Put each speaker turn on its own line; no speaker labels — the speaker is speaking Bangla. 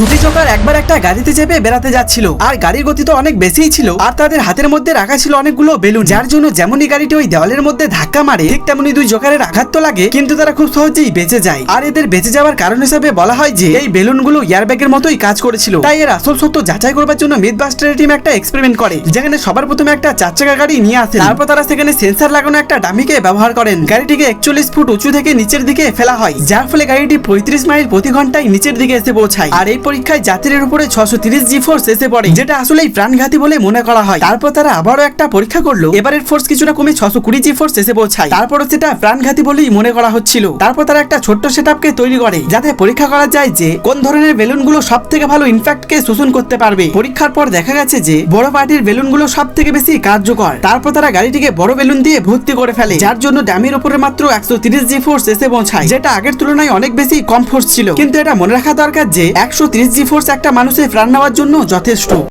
দুটি জোকার একবার একটা গাড়িতে চেপে বেড়াতে যাচ্ছিল, আর গাড়ির গতি তো অনেক বেশিই ছিল, আর তাদের হাতের মধ্যে রাখা ছিল অনেকগুলো বেলুন, যার জন্য যেমনই গাড়িটি ওই দেওয়ালের মধ্যে ধাক্কা মারে ঠিক তেমনি দুই জোকারের আঘাত তো লাগে, কিন্তু তারা খুব সহজেই বেঁচে যায়। আর এদের বেঁচে যাওয়ার কারণ হিসেবে বলা হয় যে এই বেলুনগুলো এয়ারব্যাগের মতোই কাজ করেছিল। তাই এর আসল সত্য যাচাই করবার জন্য মিথবাস্টারের টিম একটা এক্সপেরিমেন্ট করে, যেখানে সবার প্রথমে একটা 4 চাকা গাড়ি নিয়ে আসে। তারপর তারা সেখানে সেন্সর লাগানো একটা ডামিকে ব্যবহার করেন। গাড়িটিকে 41 ফুট উঁচু থেকে নিচের দিকে ফেলা হয়, যার ফলে গাড়িটি 35 মাইল প্রতি ঘন্টায় নিচের দিকে এসে পৌঁছায়। আর এই পরীক্ষায় যাত্রীর উপরে 630 জি ফোর্স এসে পড়ে, যেটা আসলেই প্রাণঘাতী বলে মনে করা হয়। তারপর তারা আবারও একটা পরীক্ষা করলো, এবারের ফোর্স কিছুটা কমে 620 জি ফোর্স এসে পৌঁছায়। তারপরও সেটা প্রাণঘাতী বলেই মনে করা হচ্ছিল। তারপর তারা একটা ছোট্ট সেটআপকে তৈরি করে, যাতে পরীক্ষা করা যায় যে কোন ধরনের বেলুনগুলো সব থেকে ভালো ইনফ্যাক্টকে শোষণ করতে পারবে। পরীক্ষার পর দেখা গেছে যে বড় পার্টির বেলুনগুলো সব থেকে বেশি কার্যকর। তারপর তারা গাড়িটিকে বড় বেলুন দিয়ে ভর্তি করে ফেলে, যার জন্য ড্যামের উপরে মাত্র 130 জি ফোর্স এসে পৌঁছায়, যেটা আগের তুলনায় অনেক বেশি কম ফোর্স ছিল। কিন্তু এটা মনে রাখা দরকার যে 130 জি ফোর্স একটা মানুষের প্রাণ নেওয়ার জন্য যথেষ্ট।